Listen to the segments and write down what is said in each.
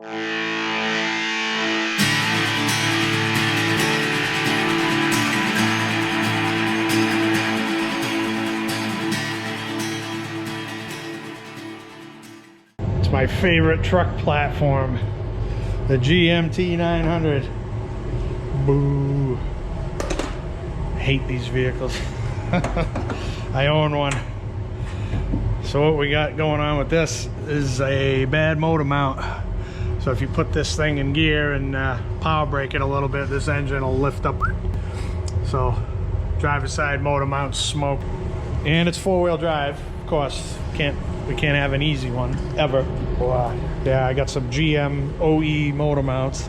It's my favorite truck platform, the GMT-900. Boo. I hate these vehicles. I own one. So what we got going on with this is a bad motor mount. So if you put this thing in gear and power brake it a little bit, this engine will lift up. So driver's side motor mounts smoke. And it's four-wheel drive, of course. We can't have an easy one ever. So, yeah, I got some GM OE motor mounts.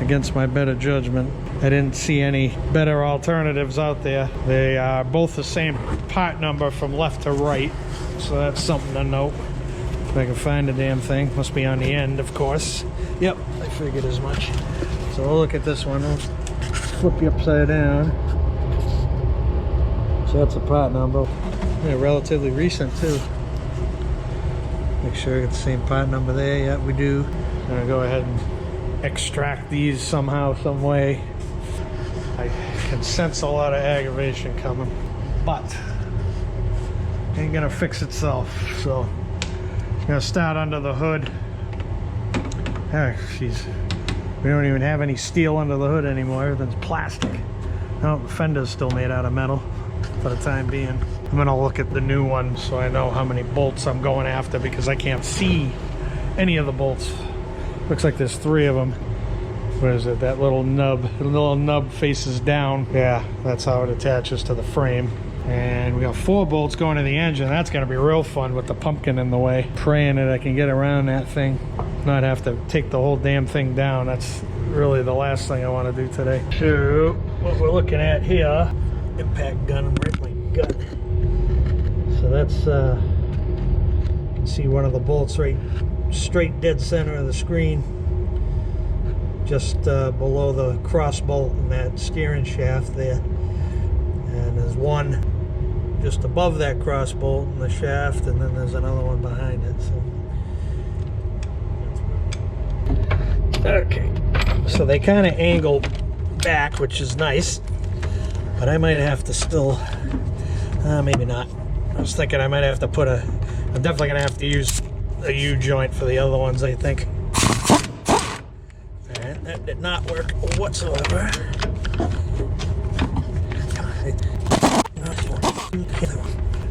Against my better judgment, I didn't see any better alternatives out there. They are both the same part number from left to right, so that's something to note. If I can find the damn thing, must be on the end, of course. Yep, I figured as much. So we'll look at this one. I'll flip you upside down. So that's a part number. Yeah, relatively recent too. Make sure I get the same part number there. Yeah, we do. I'm gonna go ahead and extract these somehow, some way. I can sense a lot of aggravation coming, but ain't gonna fix itself. So I'm gonna start under the hood. Oh, jeez. We don't even have any steel under the hood anymore. Everything's plastic. Oh, the fender's still made out of metal for the time being. I'm gonna look at the new one so I know how many bolts I'm going after, because I can't see any of the bolts. Looks like there's 3 of them. What is it? That little nub. The little nub faces down. Yeah, that's how it attaches to the frame. And we got 4 bolts going to the engine. That's going to be real fun with the pumpkin in the way. Praying that I can get around that thing. Not have to take the whole damn thing down. That's really the last thing I want to do today. So, what we're looking at here, impact gun right in my gut. So that's, you can see one of the bolts right straight dead center of the screen, just below the cross bolt in that steering shaft there, and there's one just above that cross bolt in the shaft, and then there's another one behind it. So okay, so they kind of angle back, which is nice, but I might have to still maybe not. I was thinking I might have to put I'm definitely gonna have to use a U-joint for the other ones, I think. And that did not work whatsoever.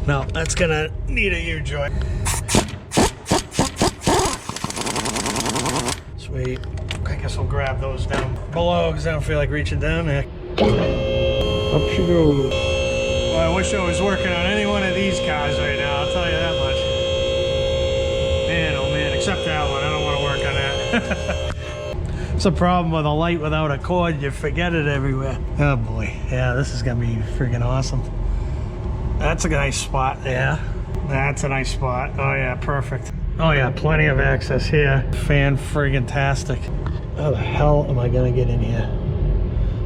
No, that's gonna need a U-joint. Sweet. I guess we'll grab those down below because I don't feel like reaching down there. Up she goes. Well, I wish I was working on any one of these cars right now, I'll tell you that much. Man, oh man, except that one, I don't want to work on that. It's a problem with a light without a cord, you forget it everywhere. Oh boy, yeah, this is gonna be freaking awesome. That's a nice spot there. That's a nice spot. Oh yeah, perfect. Oh yeah, plenty of access here. Fan-friggin-tastic. How the hell am I gonna get in here?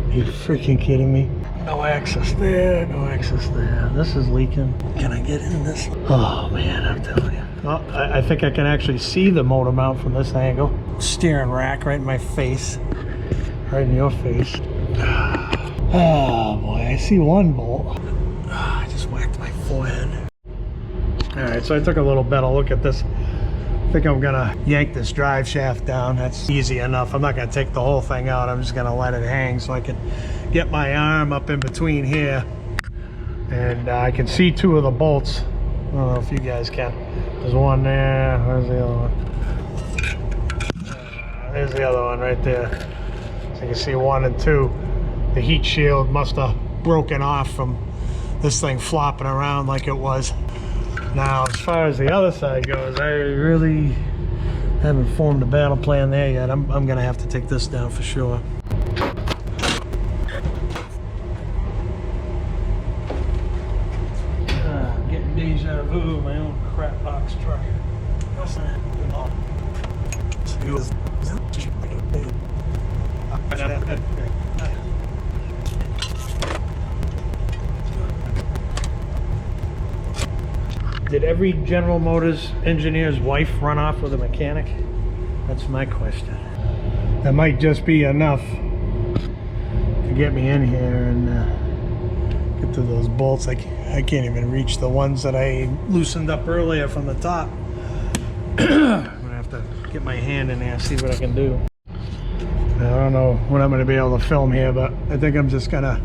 Are you freaking kidding me? No access there, no access there. This is leaking. Can I get in this? Oh man, I'm telling you. Oh, I think I can actually see the motor mount from this angle. Steering rack right in my face. Right in your face. Oh boy, I see one bolt. I just whacked my forehead. Alright, so I took a little better look at this. I think I'm gonna yank this drive shaft down. That's easy enough. I'm not gonna take the whole thing out. I'm just gonna let it hang so I can get my arm up in between here. And I can see 2 of the bolts. I don't know if you guys can. There's one there. Where's the other one? There's the other one right there. So you can see 1 and 2. The heat shield must have broken off from this thing flopping around like it was. Now, as far as the other side goes, I really haven't formed a battle plan there yet. I'm gonna have to take this down for sure. Getting deja vu, my own crap box truck. Did every General Motors engineer's wife run off with a mechanic? That's my question. That might just be enough to get me in here and get to those bolts. I can't even reach the ones that I loosened up earlier from the top. I'm gonna have to get my hand in there and see what I can do. I don't know what I'm gonna be able to film here, but I think I'm just gonna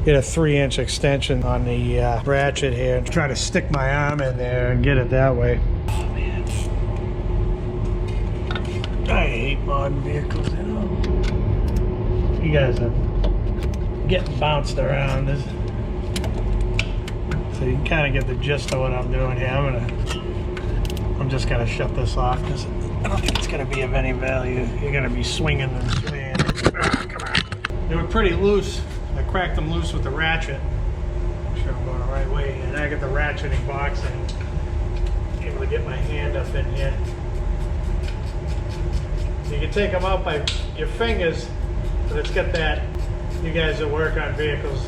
get a 3-inch extension on the ratchet here and try to stick my arm in there and get it that way. Oh man, I hate modern vehicles, you know. You guys are getting bounced around. So you can kind of get the gist of what I'm doing here. I'm just gonna shut this off because I don't think it's gonna be of any value. You're gonna be swinging and swaying. Come on. They were pretty loose. I cracked them loose with the ratchet. Make sure I'm going the right way. And I got the ratcheting box and able to get my hand up in here. So you can take them out by your fingers, but it's got that. You guys that work on vehicles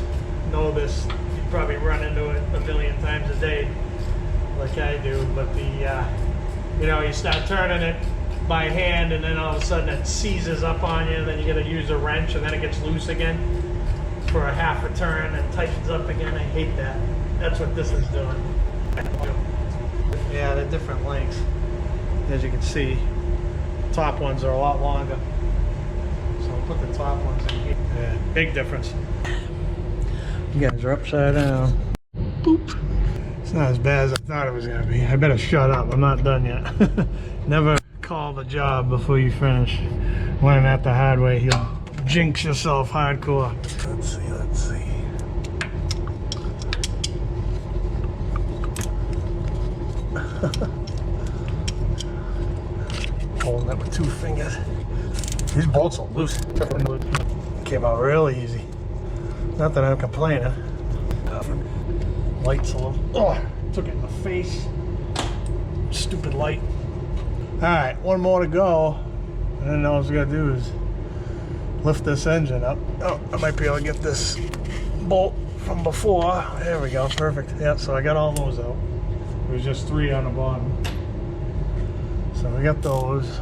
know this. You probably run into it a million times a day, like I do. But you know, you start turning it by hand, and then all of a sudden it seizes up on you. And then you got to use a wrench, and then it gets loose again for a half a turn and tightens up again. I hate that. That's what this is doing. Yeah, they're different lengths. As you can see, top ones are a lot longer. So I'll put the top ones in here. Yeah, big difference. You guys are upside down. Boop. It's not as bad as I thought it was gonna be. I better shut up. I'm not done yet. Never call the job before you finish. Learn that the hard way. You'll jinx yourself hardcore. Let's see. Holding it with 2 fingers. These bolts are loose. Came out really easy. Not that I'm complaining. Light's a little. Oh, took it in the face. Stupid light. Alright, one more to go. And then all I was gonna do is lift this engine up. Oh, I might be able to get this bolt from before. There we go, perfect. Yeah, so I got all those out. There was just 3 on the bottom. So we got those.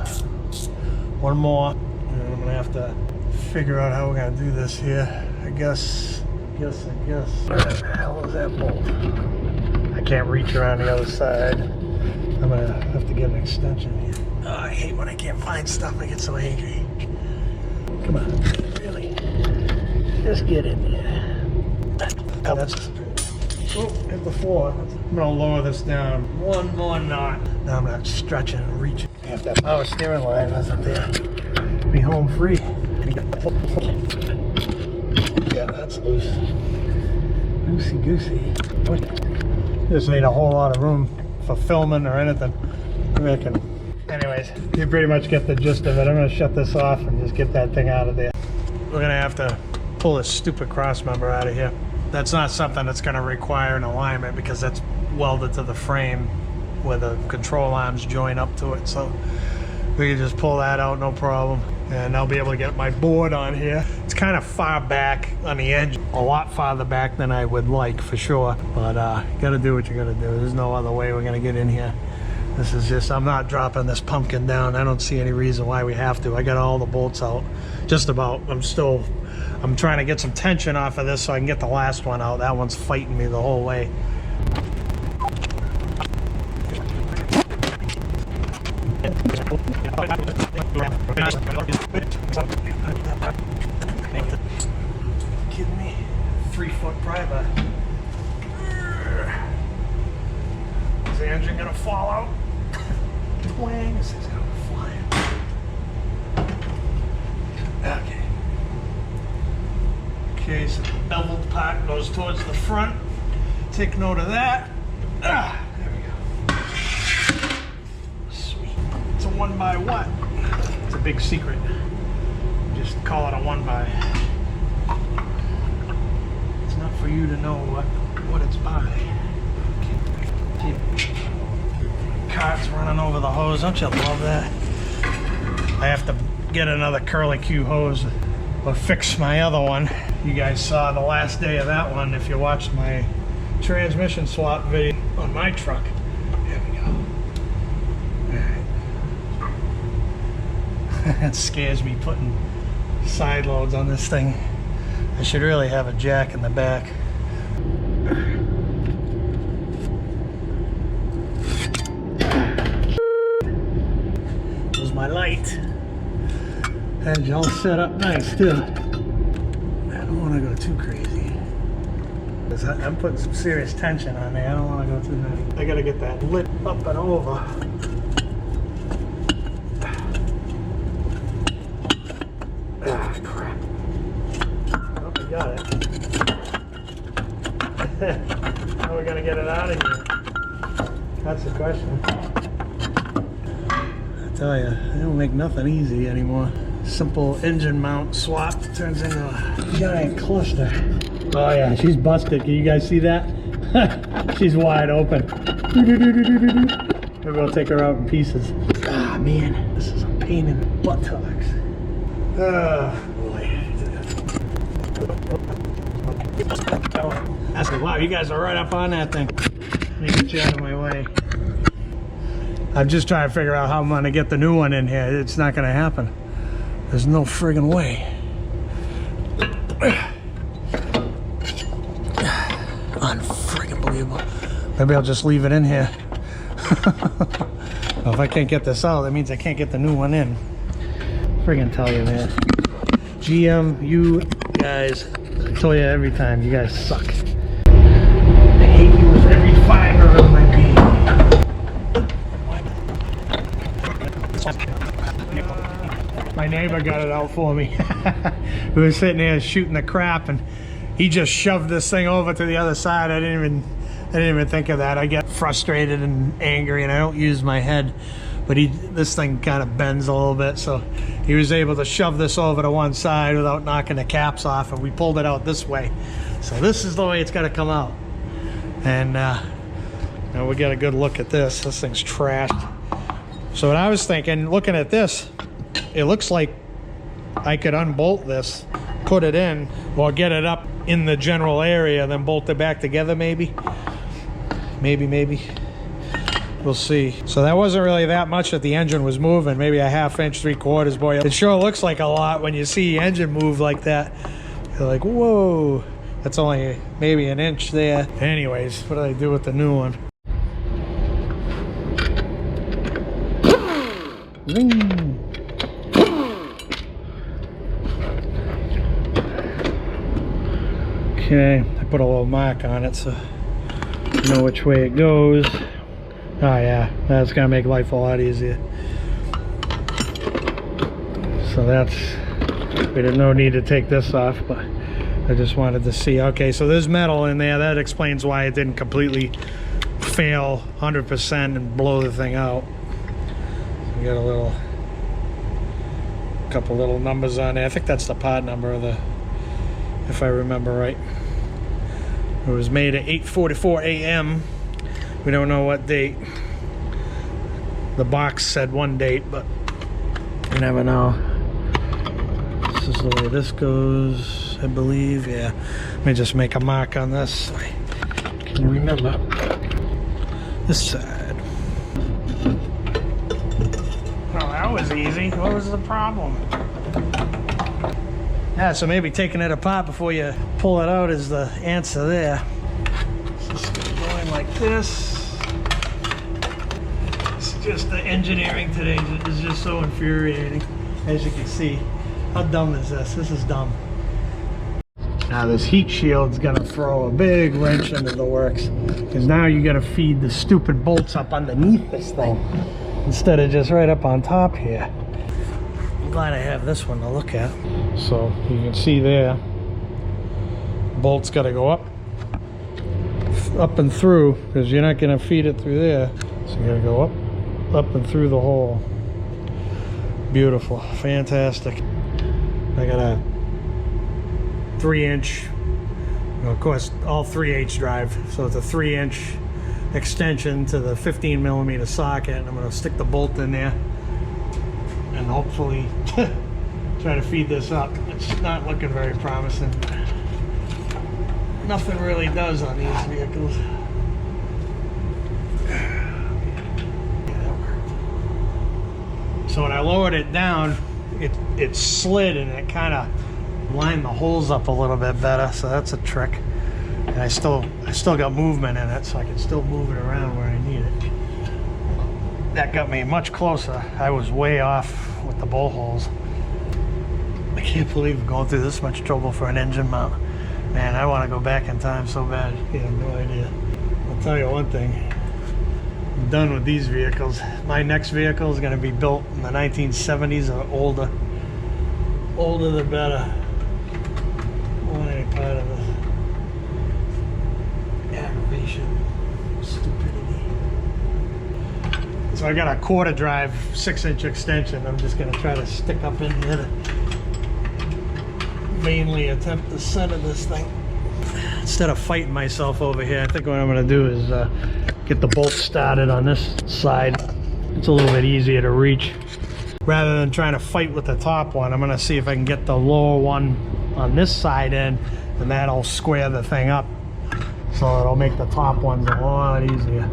One more. And I'm gonna have to figure out how we're gonna do this here. I guess. Where the hell is that bolt? I can't reach around the other side. I'm gonna have to get an extension here. Oh, I hate when I can't find stuff. I get so angry. Come on, really? Just get in there. Oh, that's. Oh, hit the floor. I'm gonna lower this down. One more knot. Now I'm gonna stretch it and reach it. If that power steering line wasn't there, be home free. Yeah, that's loose. Loosey goosey. Just need a whole lot of room for filming or anything. Anyways, you pretty much get the gist of it. I'm gonna shut this off and just get that thing out of there. We're gonna have to pull this stupid cross member out of here. That's not something that's gonna require an alignment because that's welded to the frame where the control arms join up to it. So we can just pull that out, no problem. And I'll be able to get my board on here. It's kind of far back on the edge, a lot farther back than I would like for sure. But you gotta do what you gotta do. There's no other way we're gonna get in here. This is just, I'm not dropping this pumpkin down. I don't see any reason why we have to. I got all the bolts out, just about. I'm trying to get some tension off of this so I can get the last one out. That one's fighting me the whole way. Kidding me? 3-foot pry-bar. Is the engine gonna fall out? Twang! This thing's gonna be flying. Okay. Okay, so the beveled part goes towards the front. Take note of that. There we go. Sweet. It's a 1x what? It's a big secret. Just call it a 1x. It's not for you to know what it's by. Cart's running over the hose. Don't you love that? I have to get another curly Q hose or fix my other one. You guys saw the last day of that one if you watched my transmission swap video on my truck. There we go. Alright. That scares me putting side loads on this thing. I should really have a jack in the back. There's my light. Had you all set up nice too. I don't want to go too crazy. I'm putting some serious tension on there. I don't want to go too nice. I gotta get that lit up and over. Ah, crap. Oh, I got it. How are we gonna get it out of here? That's the question. I tell you, they don't make nothing easy anymore. Simple engine mount swap turns into a giant cluster. Oh yeah, she's busted. Can you guys see that? She's wide open. Maybe I'll take her out in pieces. Ah man, this is a pain in the buttocks. Oh boy. Wow, you guys are right up on that thing. Let me get you out of my way. I'm just trying to figure out how I'm going to get the new one in here. It's not going to happen. There's no friggin' way. Unfriggin' believable. Maybe I'll just leave it in here. Well, if I can't get this out, that means I can't get the new one in. Friggin' tell you, man. GM, you guys, I tell you every time, you guys suck. I hate you with every fiber of my being. My neighbor got it out for me. We were sitting there shooting the crap, and he just shoved this thing over to the other side. I didn't even think of that. I get frustrated and angry, and I don't use my head. But this thing kind of bends a little bit, so he was able to shove this over to one side without knocking the caps off, and we pulled it out this way. So this is the way it's got to come out. And now we got a good look at this. This thing's trashed. So what I was thinking, looking at this, it looks like I could unbolt this, put it in, or get it up in the general area, then bolt it back together maybe. Maybe. We'll see. So that wasn't really that much that the engine was moving, maybe a 1/2 inch, 3/4, boy. It sure looks like a lot when you see the engine move like that. You're like, whoa, that's only maybe 1 inch there. Anyways, what do I do with the new one? Okay, I put a little mark on it so you know which way it goes. Oh yeah, that's gonna make life a lot easier. So we didn't no need to take this off, but I just wanted to see. Okay, so there's metal in there. That explains why it didn't completely fail 100% and blow the thing out. So we got a couple little numbers on there. I think that's the part number of the, if I remember right. It was made at 8:44 a.m. We don't know what date. The box said one date, but you never know. This is the way this goes, I believe. Yeah. Let me just make a mark on this so I can remember. This side. Oh, that was easy. What was the problem? Yeah, so maybe taking it apart before you pull it out is the answer there. Just going like this. It's just the engineering today is just so infuriating, as you can see. How dumb is this? This is dumb. Now this heat shield's gonna throw a big wrench into the works, because now you gotta feed the stupid bolts up underneath this thing instead of just right up on top here. I'm glad I have this one to look at. So you can see there, bolt's got to go up and through, because you're not going to feed it through there. So you got to go up and through the hole. Beautiful, fantastic. I got a 3-inch, of course, all 3/8 drive. So it's a 3-inch extension to the 15mm socket, and I'm going to stick the bolt in there and hopefully try to feed this up. It's not looking very promising. Nothing really does on these vehicles. Yeah, that worked. So when I lowered it down, it slid and it kind of lined the holes up a little bit better, so that's a trick. And I still got movement in it, so I can still move it around where I need it. That got me much closer. I was way off with the bolt holes. I can't believe I'm going through this much trouble for an engine mount. Man, I want to go back in time so bad. You have no idea. I'll tell you one thing. I'm done with these vehicles. My next vehicle is going to be built in the 1970s or older. Older the better. I want any part of this aggravation, stupidity. So I got a quarter drive 6-inch extension. I'm just going to try to stick up in here to mainly attempt to center this thing. Instead of fighting myself over here, I think what I'm going to do is get the bolt started on this side. It's a little bit easier to reach. Rather than trying to fight with the top one, I'm going to see if I can get the lower one on this side in, and that'll square the thing up. So it'll make the top ones a lot easier.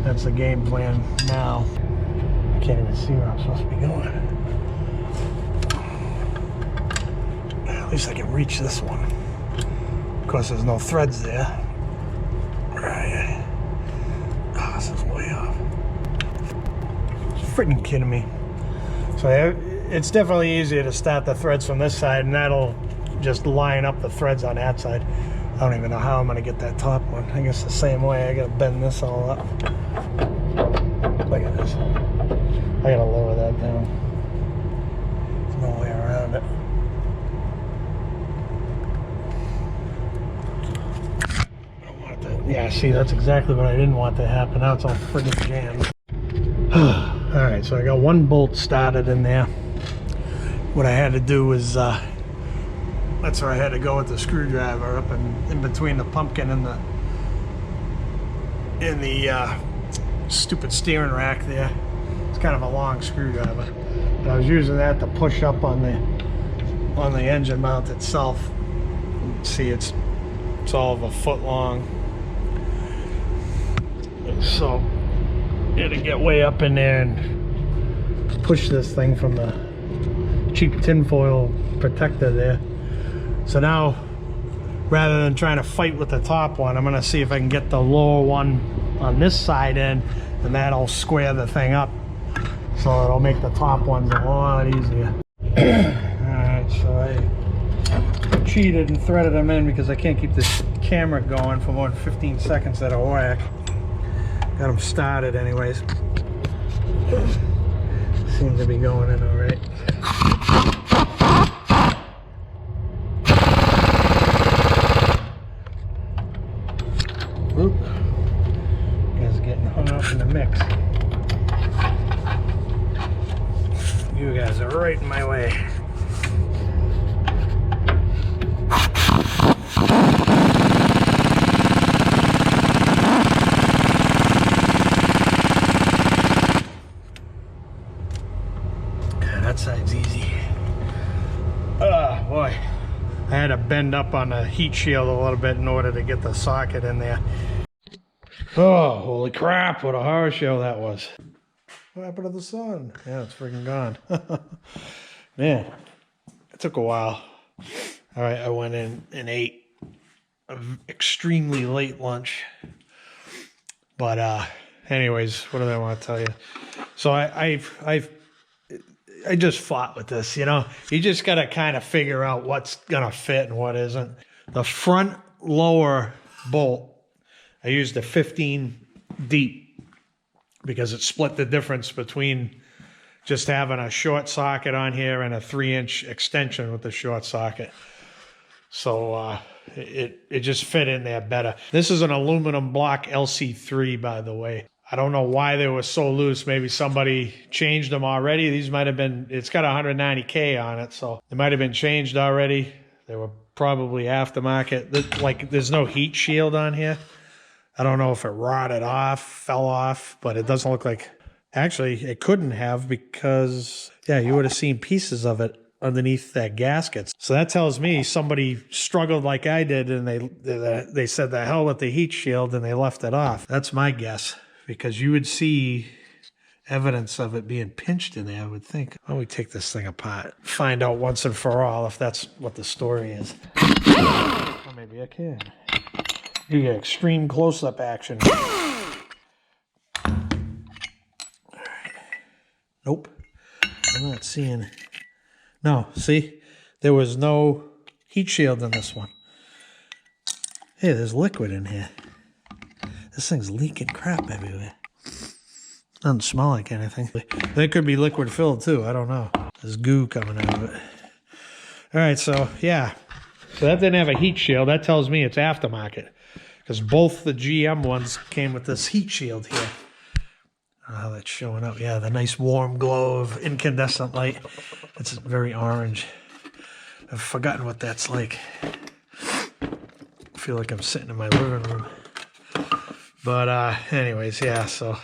That's the game plan now. I can't even see where I'm supposed to be going. At least I can reach this one. Of course, there's no threads there. Right. Oh, this is way off. It's freaking kidding me. So it's definitely easier to start the threads from this side, and that'll just line up the threads on that side. I don't even know how I'm gonna get that top one. I guess the same way. I gotta bend this all up. Look at this. I gotta lower that down. There's no way around it. Yeah, see, that's exactly what I didn't want to happen. Now it's all friggin' jammed. Alright, so I got one bolt started in there. What I had to do was, that's where I had to go with the screwdriver up in between the pumpkin and the stupid steering rack there. It's kind of a long screwdriver. But I was using that to push up on the engine mount itself. See, it's all of a foot long. So you had to get way up in there and push this thing from the cheap tinfoil protector there. So now, rather than trying to fight with the top one, I'm going to see if I can get the lower one on this side in, and that'll square the thing up. So it'll make the top ones a lot easier. Alright, so I cheated and threaded them in because I can't keep this camera going for more than 15 seconds at a whack. Got them started anyways. Seems to be going in all right. Oop. You guys are getting hung up in the mix. You guys are right in my way. That side's easy. Oh boy, I had to bend up on the heat shield a little bit in order to get the socket in there. Oh, holy crap, what a horror show that was. What happened to the sun? Yeah, it's freaking gone. Man, it took a while. All right, I went in and ate an extremely late lunch. But anyways, what do I want to tell you? So I just fought with this, you know. You just got to kind of figure out what's going to fit and what isn't. The front lower bolt, I used a 15 deep because it split the difference between just having a short socket on here and a 3-inch extension with the short socket. So it just fit in there better. This is an aluminum block LC3, by the way. I don't know why they were so loose. Maybe somebody changed them already. These might have been, it's got 190K on it, so they might have been changed already. They were probably aftermarket. Like, there's no heat shield on here. I don't know if it rotted off, fell off, but it doesn't look like, actually, it couldn't have because, yeah, you would have seen pieces of it underneath that gasket. So that tells me somebody struggled like I did, and they said the hell with the heat shield and they left it off. That's my guess. Because you would see evidence of it being pinched in there, I would think. Why don't we take this thing apart? Find out once and for all if that's what the story is. Or maybe I can. You get extreme close-up action. All right. Nope. I'm not seeing. No, see? There was no heat shield in this one. Hey, there's liquid in here. This thing's leaking crap everywhere. Doesn't smell like anything. They could be liquid filled too. I don't know. There's goo coming out of it. All right, so yeah. So that didn't have a heat shield. That tells me it's aftermarket. Because both the GM ones came with this heat shield here. I don't know how that's showing up. Yeah, the nice warm glow of incandescent light. It's very orange. I've forgotten what that's like. I feel like I'm sitting in my living room. But anyways, yeah, so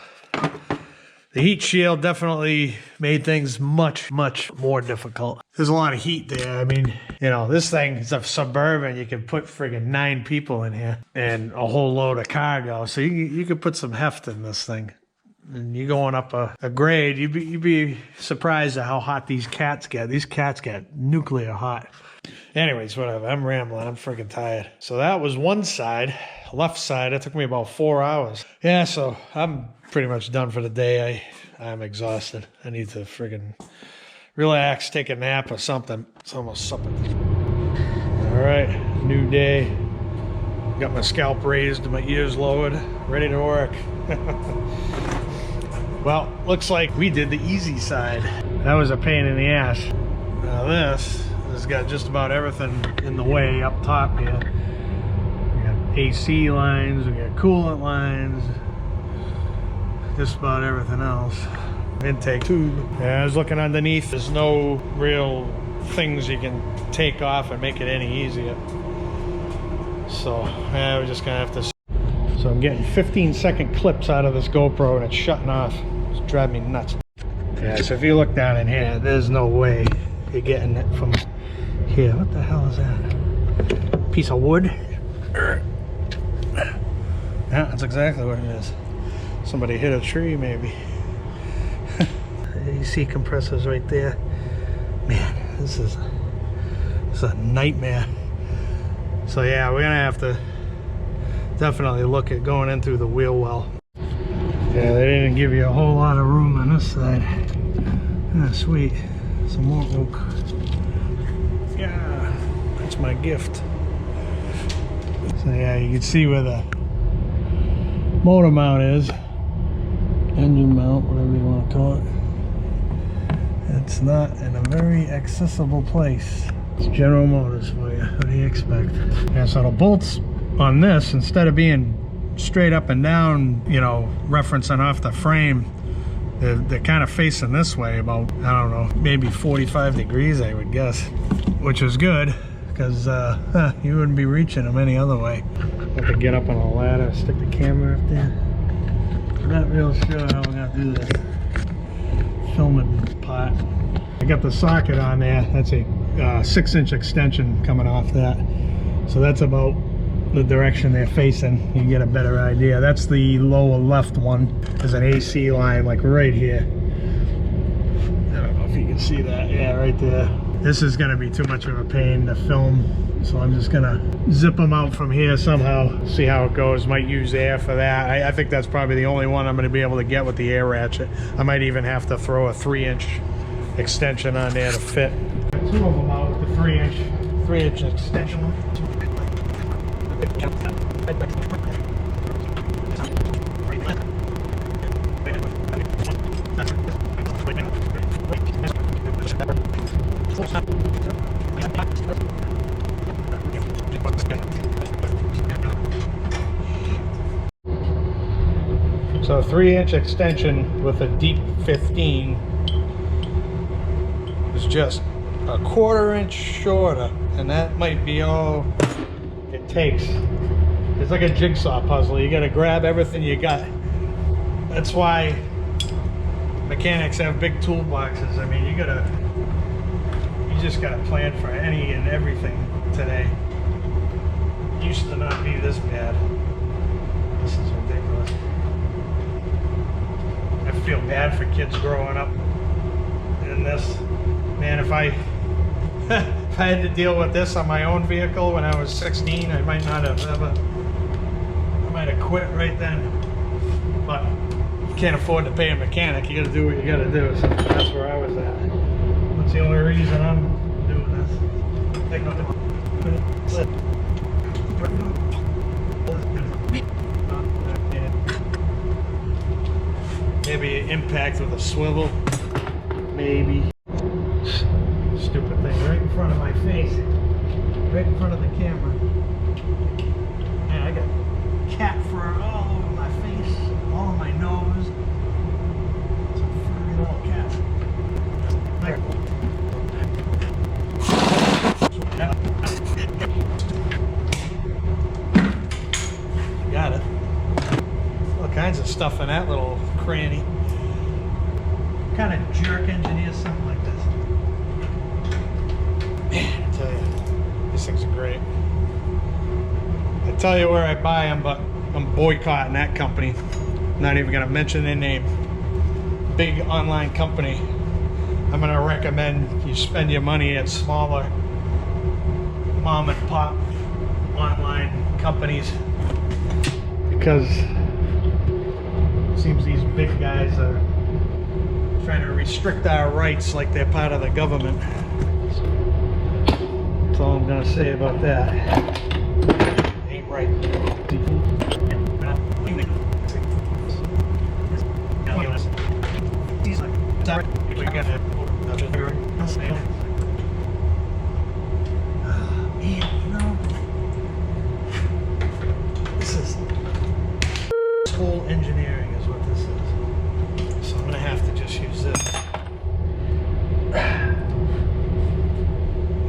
the heat shield definitely made things much, much more difficult. There's a lot of heat there. I mean, you know, this thing is a Suburban. You can put friggin' 9 people in here and a whole load of cargo. So you could put some heft in this thing. And you're going up a grade, you'd be surprised at how hot these cats get. These cats get nuclear hot. Anyways, whatever. I'm rambling. I'm freaking tired. So that was one side. Left side, it took me about 4 hours. Yeah, so I'm pretty much done for the day. I'm exhausted. I need to friggin' relax, take a nap or something. It's almost supper. All right, new day. Got my scalp raised and my ears lowered. Ready to work. Well, looks like we did the easy side. That was a pain in the ass. Now this has got just about everything in the way up top here. We got AC lines, we got coolant lines, just about everything else. Intake tube. Yeah, I was looking underneath. There's no real things you can take off and make it any easier. So, yeah, we're just gonna have to. So I'm getting 15-second clips out of this GoPro and it's shutting off. It's driving me nuts. Yeah, so if you look down in here, there's no way you're getting it from here. What the hell is that? Piece of wood? Yeah, that's exactly what it is. Somebody hit a tree, maybe. AC compressors right there. Man, this is a nightmare. So yeah, we're gonna have to definitely look at going in through the wheel well. Yeah, they didn't give you a whole lot of room on this side. Ah, sweet. Some more oak. Yeah, that's my gift. So yeah, you can see where the motor mount is. Engine mount, whatever you want to call it. It's not in a very accessible place. It's General Motors for you. What do you expect? Yeah, so the bolts on this, instead of being straight up and down, you know, referencing off the frame, they're kind of facing this way about, I don't know, maybe 45 degrees, I would guess, which is good because you wouldn't be reaching them any other way. Have to get up on a ladder, stick the camera up there. I'm not real sure how we're gonna do this filming part. I got the socket on there. That's a 6-inch extension coming off that. So that's about the direction they're facing. You get a better idea. That's the lower left one. There's an AC line like right here. I don't know if you can see that. Yeah, right there. This is gonna be too much of a pain to film. So I'm just gonna zip them out from here somehow, see how it goes. Might use air for that. I think that's probably the only one I'm gonna be able to get with the air ratchet. I might even have to throw a 3-inch extension on there to fit. 2 of them out with the 3-inch extension. So a 3-inch extension with a deep 15 is just a 1/4 inch shorter, and that might be all it takes. It's like a jigsaw puzzle. You gotta grab everything you got. That's why mechanics have big toolboxes. I mean, you just gotta plan for any and everything today. It used to not be this bad. This is ridiculous. I feel bad for kids growing up in this. Man, if I if I had to deal with this on my own vehicle when I was 16, I might not have ever, I might have quit right then. But you can't afford to pay a mechanic. You gotta do what you gotta do. So that's where I was at. That's the only reason I'm doing this. Maybe impact with a swivel. Maybe. Stupid thing right in front of my face. Right in front of the camera. Man, I got cat fur all over my face, all on my nose. It's a furry little cat. Got it. All kinds of stuff in that little cranny. What kind of jerk engineers something like this? Man, I tell you, these things are great. I tell you where I buy them, but I'm boycotting that company. Not even gonna mention their name. Big online company. I'm gonna recommend you spend your money at smaller mom and pop online companies, because it seems these big guys are trying to restrict our rights like they're part of the government. That's all I'm gonna say about that. Ain't right. Whole engineering is what this is. So I'm gonna have to just use this.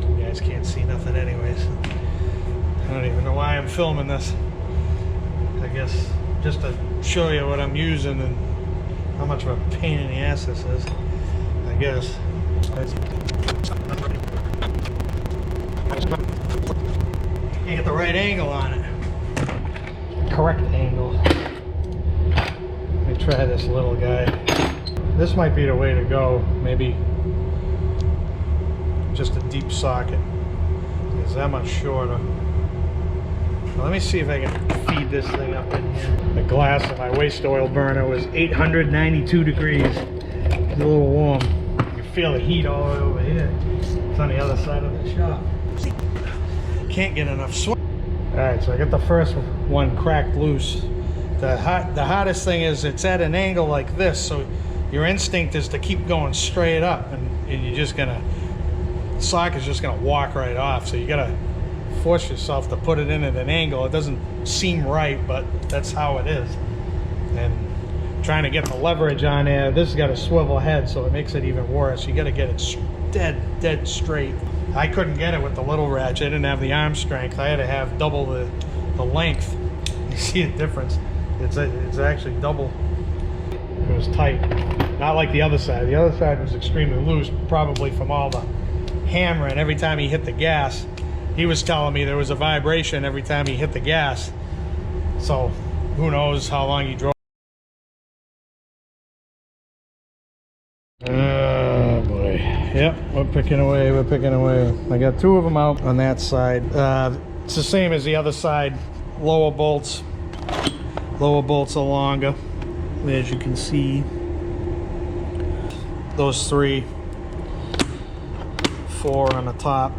You guys can't see nothing anyways. I don't even know why I'm filming this. I guess just to show you what I'm using and how much of a pain in the ass this is, I guess. Can't get the right angle on it. Correct angle. Try this little guy. This might be the way to go. Maybe just a deep socket. It's that much shorter. Now, let me see if I can feed this thing up in here. The glass of my waste oil burner was 892 degrees. It's a little warm. You can feel the heat all the way over here. It's on the other side of the shop. Can't get enough sweat. Alright, so I got the first one cracked loose. The hardest thing is it's at an angle like this, so your instinct is to keep going straight up, and you're just gonna, the socket's just gonna walk right off. So you gotta force yourself to put it in at an angle. It doesn't seem right, but that's how it is. And trying to get the leverage on there, this has got a swivel head, so it makes it even worse. You gotta get it dead straight. I couldn't get it with the little ratchet. I didn't have the arm strength. I had to have double the length. You see the difference? It's actually double. It was tight. Not like the other side. The other side was extremely loose, probably from all the hammering. Every time he hit the gas, he was telling me there was a vibration every time he hit the gas. So who knows how long he drove. Oh boy. Yep, we're picking away, we're picking away. I got two of them out on that side. It's the same as the other side. Lower bolts are longer, as you can see. Those 3, 4 on the top.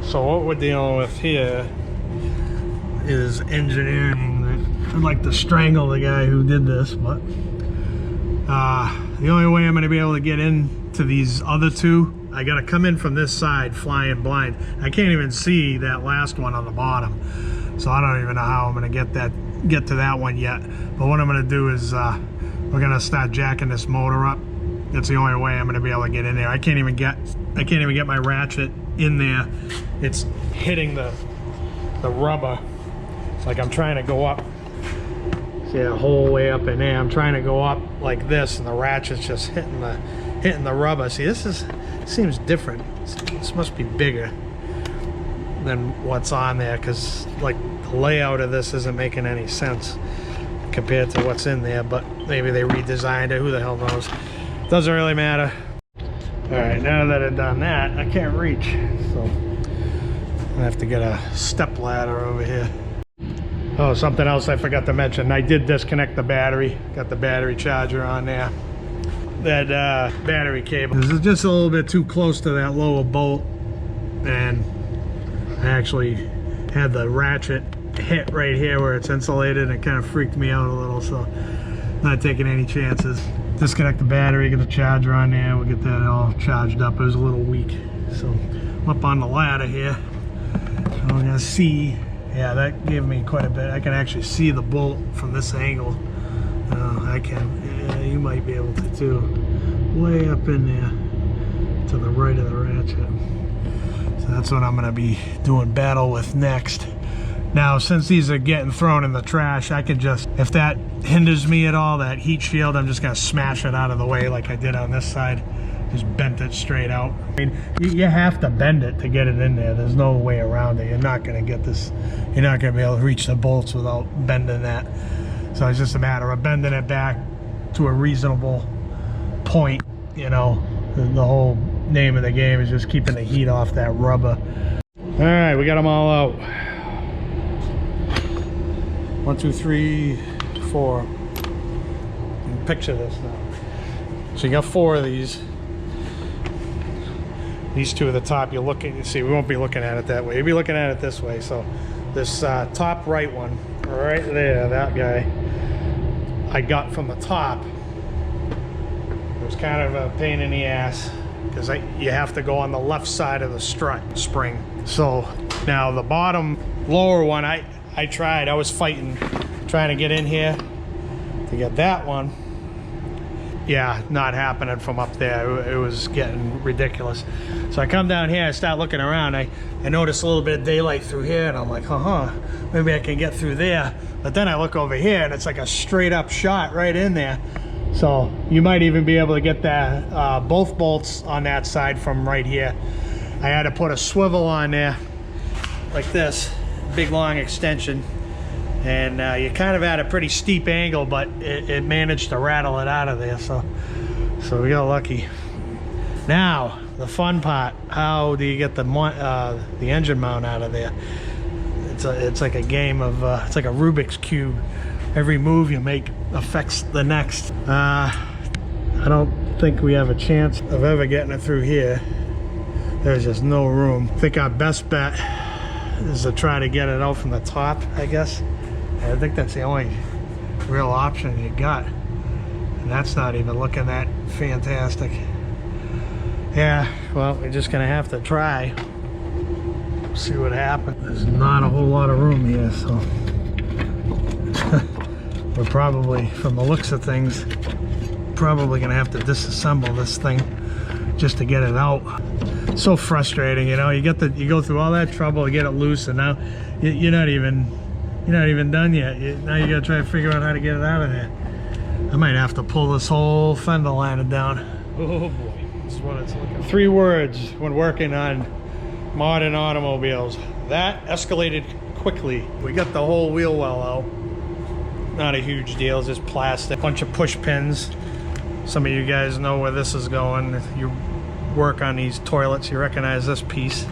So what we're dealing with here is engineering. I'd like to strangle the guy who did this, but the only way I'm going to be able to get into these other two, I got to come in from this side flying blind. I can't even see that last one on the bottom, so I don't even know how I'm going to get to that one yet. But what I'm going to do is we're going to start jacking this motor up. That's the only way I'm going to be able to get in there. I can't even get my ratchet in there. It's hitting the rubber. It's like I'm trying to go up. See the whole way up in there. I'm trying to go up like this, and the ratchet's just hitting the rubber. See, this seems different. This must be bigger than what's on there, because like the layout of this isn't making any sense. compared to what's in there, but maybe they redesigned it, who the hell knows. Doesn't really matter. All right, now that I've done that, I can't reach, so I have to get a step ladder over here. Oh, something else I forgot to mention. I did disconnect the battery, got the battery charger on there. That battery cable, this is just a little bit too close to that lower bolt, and I actually had the ratchet hit right here where it's insulated, and it kind of freaked me out a little, so not taking any chances. Disconnect the battery, get the charger on there, we'll get that all charged up. It was a little weak, so I'm up on the ladder here. So I'm gonna see, yeah, that gave me quite a bit. I can actually see the bolt from this angle. I can, yeah, you might be able to too. Way up in there to the right of the ratchet. So that's what I'm gonna be doing battle with next. Now, since these are getting thrown in the trash, I could just, if that hinders me at all, that heat shield, I'm just gonna smash it out of the way like I did on this side. Just bent it straight out. I mean, you have to bend it to get it in there. There's no way around it. You're not gonna get this, you're not gonna be able to reach the bolts without bending that. So it's just a matter of bending it back to a reasonable point, you know. The whole name of the game is just keeping the heat off that rubber. All right, we got them all out. 1, 2, 3, 4. Picture this now. So you got 4 of these. These 2 at the top, you're looking, you see, we won't be looking at it that way. You'll be looking at it this way. So this top right one, right there, that guy, I got from the top. It was kind of a pain in the ass because you have to go on the left side of the strut spring. So now the bottom lower one, I tried, I was fighting, trying to get in here to get that one. Yeah, not happening from up there. It was getting ridiculous. So I come down here, I start looking around. I notice a little bit of daylight through here, and I'm like, maybe I can get through there. But then I look over here, and it's like a straight up shot right in there. So you might even be able to get that both bolts on that side from right here. I had to put a swivel on there like this, big long extension. And you kind of at a pretty steep angle, but it managed to rattle it out of there, so we got lucky. Now the fun part: how do you get the engine mount out of there? It's like a game of it's like a Rubik's cube. Every move you make affects the next. I don't think we have a chance of ever getting it through here. There's just no room. I think our best bet is to try to get it out from the top, I guess. I think that's the only real option you got, and that's not even looking that fantastic. Yeah, well, we're just gonna have to try, see what happens. There's not a whole lot of room here, so we're probably, from the looks of things, probably gonna have to disassemble this thing just to get it out. So frustrating, you know. You go through all that trouble to get it loose, and now you're not even done yet. Now you gotta try to figure out how to get it out of there. I might have to pull this whole fender liner down. Oh boy, this is what it's looking like. 3 words when working on modern automobiles: that escalated quickly. We got the whole wheel well out. Not a huge deal, it's just plastic. Bunch of push pins. Some of you guys know where this is going. If you work on these toilets, you recognize this piece.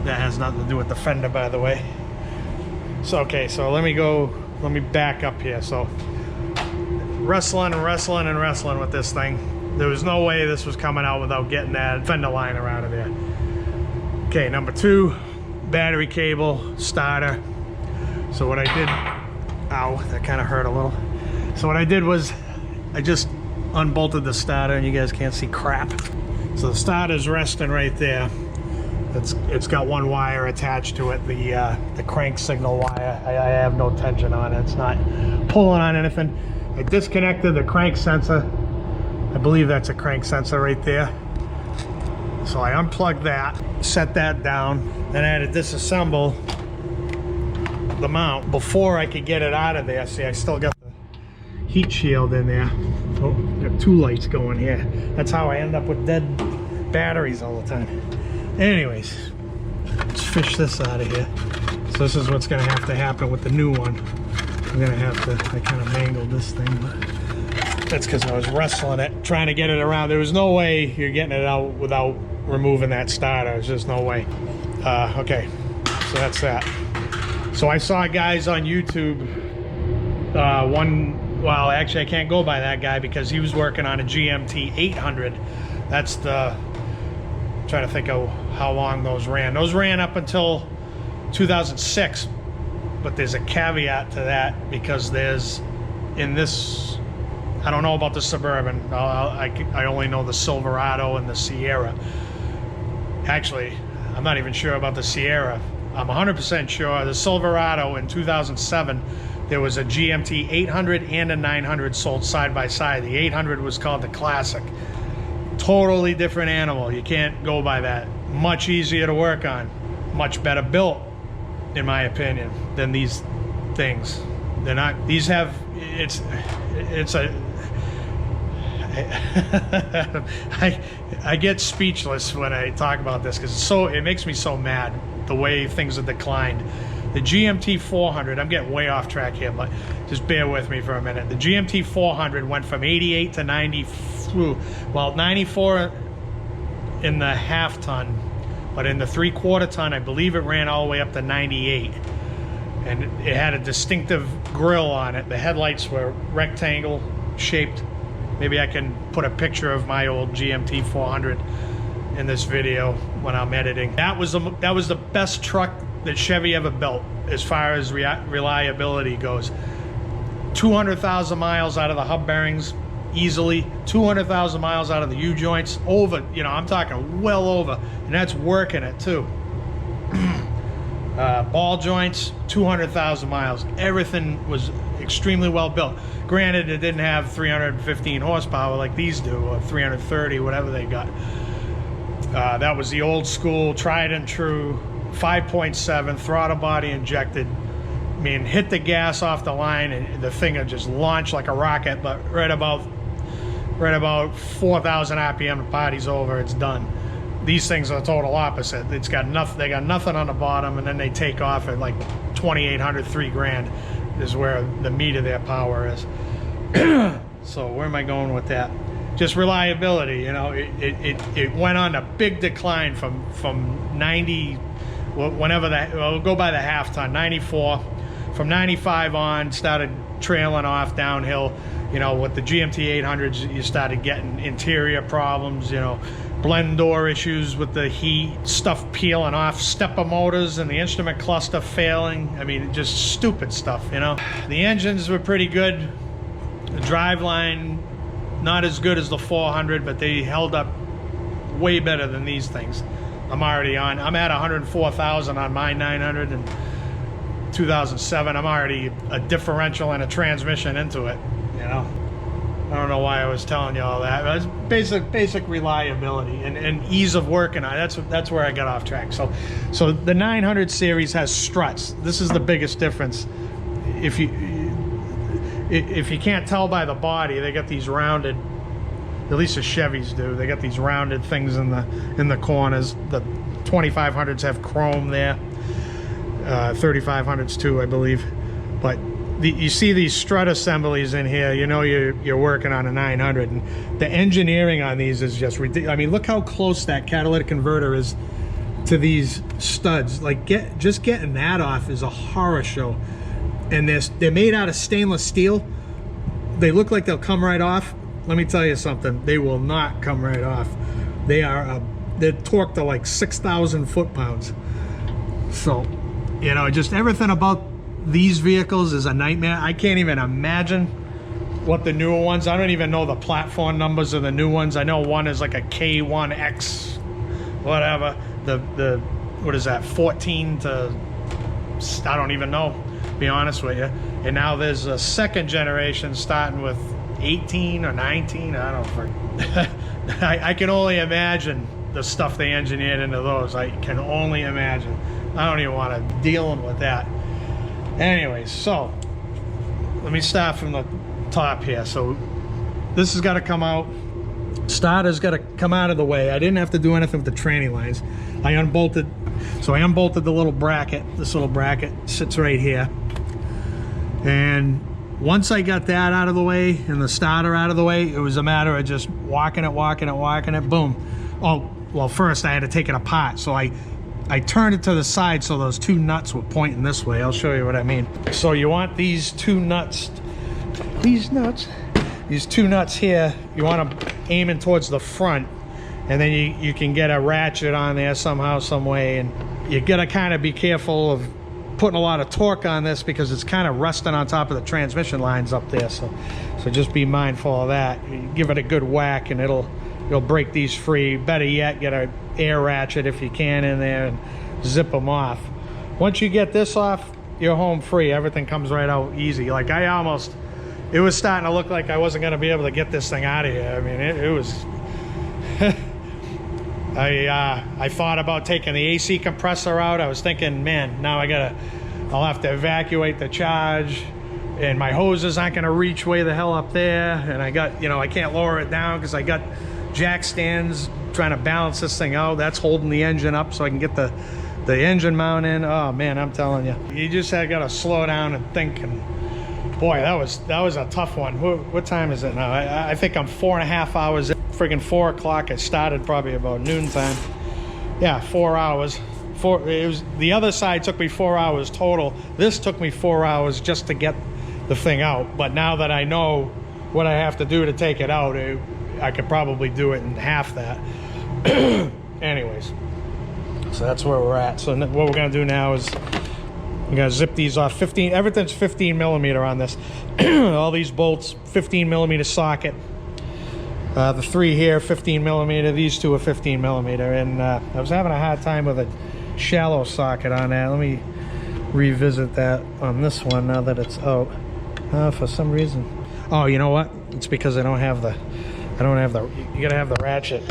That has nothing to do with the fender, by the way. So okay, so let me back up here. So wrestling with this thing. There was no way this was coming out without getting that fender liner out of there. Okay, number 2, battery cable, starter. So what I did, ow, that kind of hurt a little. So what I did was I just unbolted the starter, and you guys can't see crap. So the starter's resting right there. It's got 1 wire attached to it, the crank signal wire. I have no tension on it. It's not pulling on anything. I disconnected the crank sensor. I believe that's a crank sensor right there. So I unplugged that, set that down, then I had to disassemble the mount before I could get it out of there. See, I still got the heat shield in there. Oh, got 2 lights going here. That's how I end up with dead batteries all the time. Anyways, let's fish this out of here. So this is what's gonna have to happen with the new one. I'm gonna have to, I kind of mangled this thing, but that's because I was wrestling it, trying to get it around. There was no way you're getting it out without removing that starter. There's just no way. Okay, so that's that. So I saw guys on YouTube, well, actually I can't go by that guy because he was working on a GMT-900. That's the, I'm trying to think of how long those ran. Those ran up until 2006, but there's a caveat to that because there's, in this, I don't know about the Suburban, I only know the Silverado and the Sierra. Actually, I'm not even sure about the Sierra. I'm 100% sure the Silverado in 2007, there was a GMT-900 and a 900 sold side by side. The 800 was called the Classic. Totally different animal. You can't go by that. Much easier to work on. Much better built, in my opinion, than these things. They're not, these have, it's a, I get speechless when I talk about this because it makes me so mad the way things have declined. The GMT-400, I'm getting way off track here, but just bear with me for a minute. The GMT-400 went from 88 to 90, well, 94 in the half ton, but in the 3/4 ton, I believe it ran all the way up to 98. And it had a distinctive grille on it. The headlights were rectangle shaped. Maybe I can put a picture of my old GMT-400 in this video when I'm editing. That was the best truck that Chevy ever built as far as reliability goes. 200,000 miles out of the hub bearings easily, 200,000 miles out of the U-joints, over, you know, I'm talking well over, and that's working it too. Ball joints, 200,000 miles. Everything was extremely well built. Granted, it didn't have 315 horsepower like these do, or 330, whatever they got. That was the old school, tried and true, 5.7, throttle body injected. I mean, hit the gas off the line and the thing would just launch like a rocket, but right about 4,000 RPM, the party's over, it's done. These things are the total opposite. It's got nothing, they got nothing on the bottom, and then they take off at like 2,800, $3,000 is where the meat of their power is. So where am I going with that? Just reliability, you know, it went on a big decline from 90, whenever that, well, we'll go by the half ton, 94, from 95 on, started trailing off downhill. You know, with the GMT-800s, you started getting interior problems, you know, blend door issues with the heat, stuff peeling off, stepper motors and the instrument cluster failing. I mean, just stupid stuff, you know. The engines were pretty good. The driveline, not as good as the 400, but they held up way better than these things. I'm at 104,000 on my 900 in 2007. I'm already a differential and a transmission into it, you know. I don't know why I was telling you all that. It was basic reliability and ease of working on it. That's where I got off track. So the 900 series has struts. This is the biggest difference. If you can't tell by the body, they got these rounded, at least the Chevys do, they got these rounded things in the corners. The 2500s have chrome there, 3500s too, I believe. But you see these strut assemblies in here, you know you're working on a 900, and the engineering on these is just ridiculous. I mean, look how close that catalytic converter is to these studs. Like, just getting that off is a horror show. And they're made out of stainless steel. They look like they'll come right off. Let me tell you something, they will not come right off. They're torqued to like 6,000 foot-pounds. So, you know, just everything about these vehicles is a nightmare. I can't even imagine what the newer ones, I don't even know the platform numbers of the new ones. I know one is like a K1X, whatever. The what is that, 14 to, I don't even know, to be honest with you. And now there's a second generation starting with 18 or 19, I don't know. I can only imagine the stuff they engineered into those. I can only imagine. I don't even want to deal with that. Anyways, so let me start from the top here. So this has got to come out. Starter's got to come out of the way. I didn't have to do anything with the tranny lines. I unbolted the little bracket. This little bracket sits right here. And once I got that out of the way and the starter out of the way, it was a matter of just walking it, boom. Oh, well, first I had to take it apart. So I turned it to the side so those two nuts were pointing this way. I'll show you what I mean. So you want these two nuts, these two nuts here, you want them aiming towards the front, and then you can get a ratchet on there somehow, some way. And you gotta kind of be careful of putting a lot of torque on this because it's kind of resting on top of the transmission lines up there. So just be mindful of that. You give it a good whack and it'll break these free. Better yet, get an air ratchet if you can in there and zip them off. Once you get this off, you're home free. Everything comes right out easy. Like it was starting to look like I wasn't going to be able to get this thing out of here. I mean, it was I thought about taking the AC compressor out. I was thinking, man, now I'll have to evacuate the charge, and my hoses aren't going to reach way the hell up there. And I got, I can't lower it down because I got jack stands trying to balance this thing out. That's holding the engine up so I can get the engine mount in. Oh man, I'm telling you, you just got to slow down and think. And boy, that was a tough one. What time is it now? I think I'm 4.5 hours in. Friggin' 4 o'clock. I started probably about noontime. Yeah, 4 hours. It was, the other side took me 4 hours total. This took me 4 hours just to get the thing out. But now that I know what I have to do to take it out, I could probably do it in half that. Anyways, so that's where we're at. So what we're gonna do now is we're gonna zip these off. Everything's 15 millimeter on this. All these bolts, 15 millimeter socket. The three here, 15 millimeter. These two are 15 millimeter. And I was having a hard time with a shallow socket on that. Let me revisit that on this one now that it's out. For some reason. Oh, you know what? It's because I don't have the, you gotta have the ratchet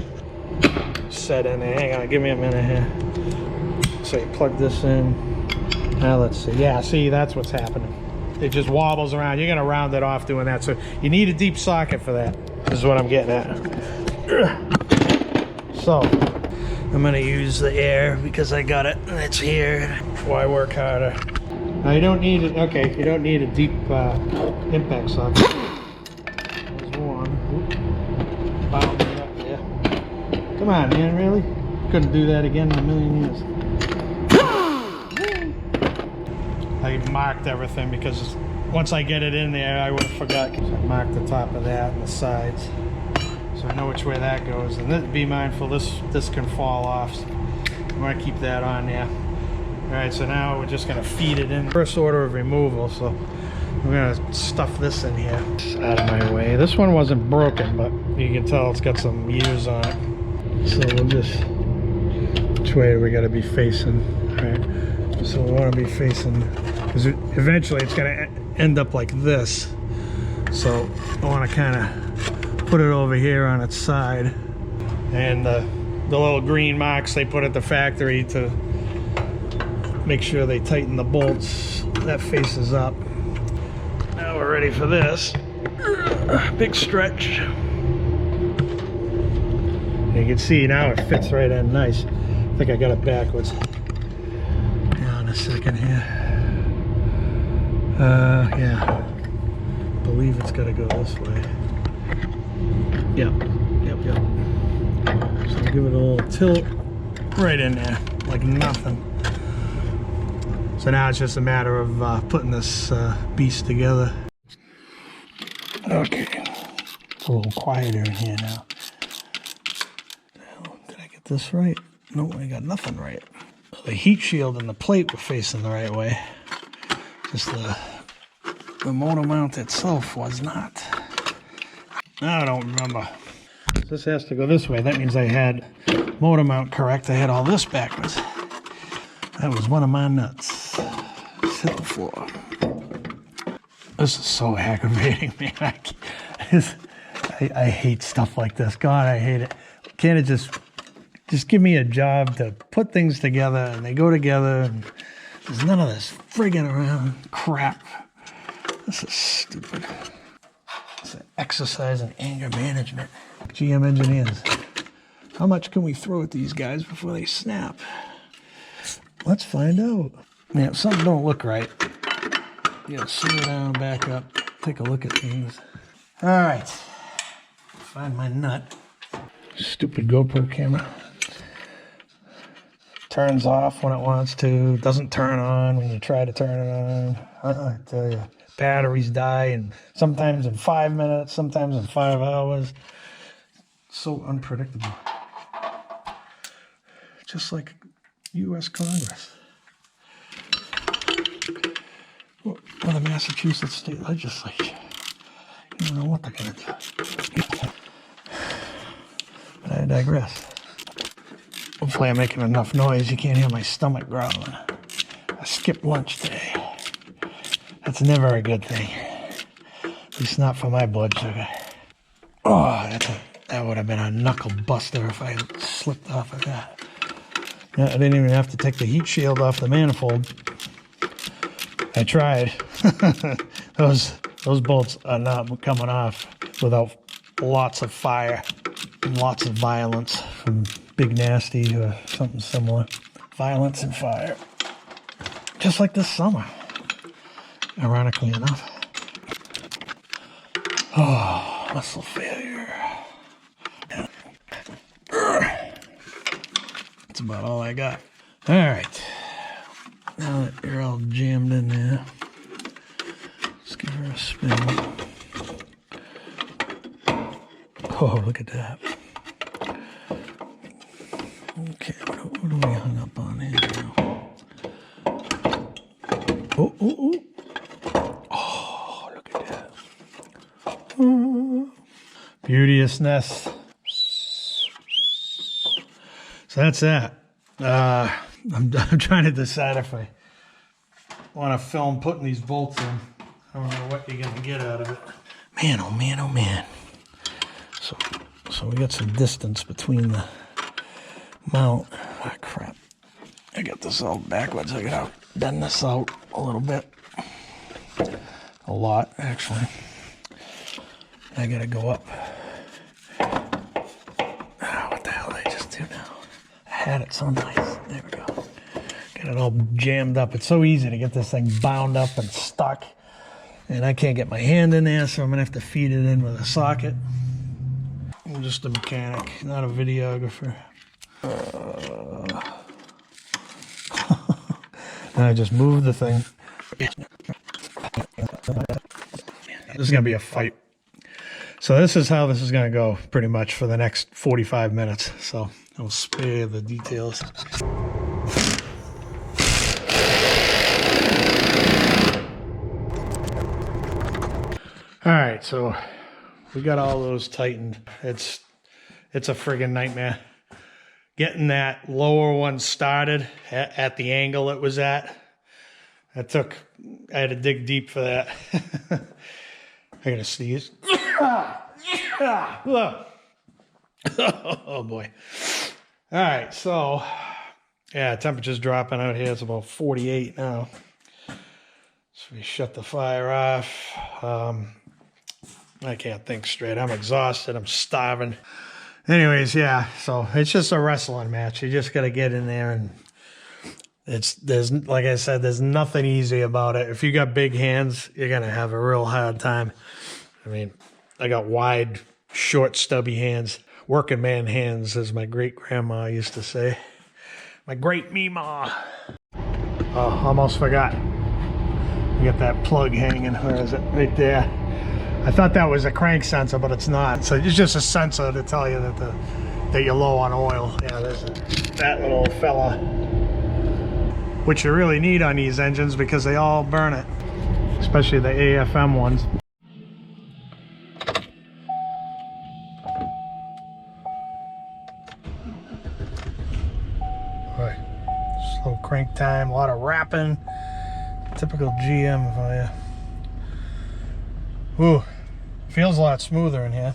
set in there. Hang on, give me a minute here. So you plug this in. Now let's see. Yeah, see, that's what's happening. It just wobbles around. You're gonna round it off doing that. So you need a deep socket for that. This is what I'm getting at. So I'm gonna use the air because I got it and it's here. Why work harder? Now you don't need it. Okay, you don't need a deep impact socket. There's one. Bound it up there. Come on, man, really? Couldn't do that again in a million years. I marked everything because once I get it in there, I would have forgot. So I marked the top of that and the sides, so I know which way that goes. And then be mindful, this can fall off. So I want to keep that on there. All right, so now we're just going to feed it in. First order of removal, so we're going to stuff this in here. It's out of my way. This one wasn't broken, but you can tell it's got some years on it. So we'll just, which way we got to be facing? All right, so we want to be facing, because eventually it's going to end up like this. So I want to kind of put it over here on its side. And the little green marks they put at the factory to make sure they tighten the bolts, that faces up. Now we're ready for this. Big stretch. You can see now it fits right in nice. I think I got it backwards. Hang on a second here. Yeah. I believe it's got to go this way. Yep. So give it a little tilt right in there, like nothing. So now it's just a matter of putting this beast together. Okay, it's a little quieter in here now. Did I get this right? No, I got nothing right. The heat shield and the plate were facing the right way. Just the motor mount itself was not. I don't remember. This has to go this way. That means I had motor mount correct. I had all this backwards. That was one of my nuts. Hit the floor. This is so aggravating, man. I hate stuff like this. God, I hate it. Can't it just give me a job to put things together and they go together and there's none of this friggin' around crap. This is stupid. It's an exercise in anger management. GM engineers. How much can we throw at these guys before they snap? Let's find out. Man, if something don't look right, You gotta slow down, back up, take a look at things. All right, find my nut. Stupid GoPro camera. Turns off when it wants to, doesn't turn on when you try to turn it on. I tell you, batteries die, and sometimes in 5 minutes, sometimes in 5 hours. So unpredictable. Just like U.S. Congress. Or the Massachusetts State Legislature. You don't know what they're going to do. But I digress. Hopefully I'm making enough noise you can't hear my stomach growling. I skipped lunch today. That's never a good thing. At least not for my blood sugar. Oh, that would have been a knuckle buster if I slipped off of that. Yeah, I didn't even have to take the heat shield off the manifold. I tried. Those bolts are not coming off without lots of fire and lots of violence from Big Nasty or something similar. Violence and fire. Just like this summer, ironically enough. Oh, muscle failure. That's about all I got. All right. Now that you're all jammed in there, let's give her a spin. Oh, look at that. Okay, what are we hung up on here now? Oh, oh, oh. Oh, look at that. Oh. Beauteousness. So that's that. I'm trying to decide if I want to film putting these bolts in. I don't know what you're going to get out of it. Man, oh man, oh man. So we got some distance between the mount. Ah, crap. I got this all backwards. I gotta bend this out a little bit. A lot, actually. I gotta go up. What the hell did I just do now? I had it so nice. There we go. Got it all jammed up. It's so easy to get this thing bound up and stuck. And I can't get my hand in there, so I'm gonna have to feed it in with a socket. I'm just a mechanic, not a videographer. And I just moved the thing. This is going to be a fight. So this is how this is going to go pretty much for the next 45 minutes. So I'll spare the details. All right, so we got all those tightened. It's a friggin' nightmare. Getting that lower one started at the angle it was at. I had to dig deep for that. I gotta sneeze. Oh boy. All right, so yeah, temperature's dropping out here. It's about 48 now. So we shut the fire off. I can't think straight. I'm exhausted. I'm starving. Anyways, yeah, so it's just a wrestling match. You just got to get in there, and there's like I said, there's nothing easy about it. If you got big hands, you're going to have a real hard time. I mean, I got wide, short, stubby hands. Working man hands, as my great-grandma used to say. My great-meemaw. Oh, almost forgot. You got that plug hanging. Where is it? Right there. I thought that was a crank sensor, but it's not. So it's just a sensor to tell you that you're low on oil. Yeah, there's that little fella, which you really need on these engines because they all burn it, especially the AFM ones. All right, slow crank time, a lot of rapping. Typical GM for you. Ooh. Feels a lot smoother in here.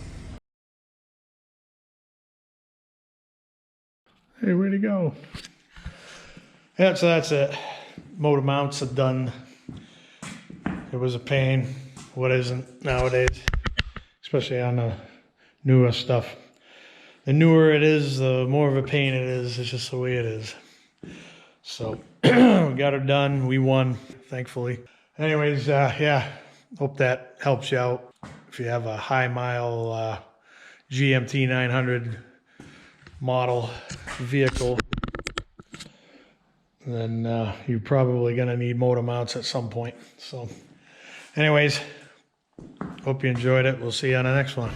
Hey, where'd he go? Yeah, so that's it. Motor mounts are done. It was a pain. What isn't nowadays? Especially on the newer stuff. The newer it is, the more of a pain it is. It's just the way it is. So, we got it done. We won, thankfully. Anyways, yeah, hope that helps you out. If you have a high mile GMT-900 model vehicle, then you're probably going to need motor mounts at some point. So anyways, hope you enjoyed it. We'll see you on the next one.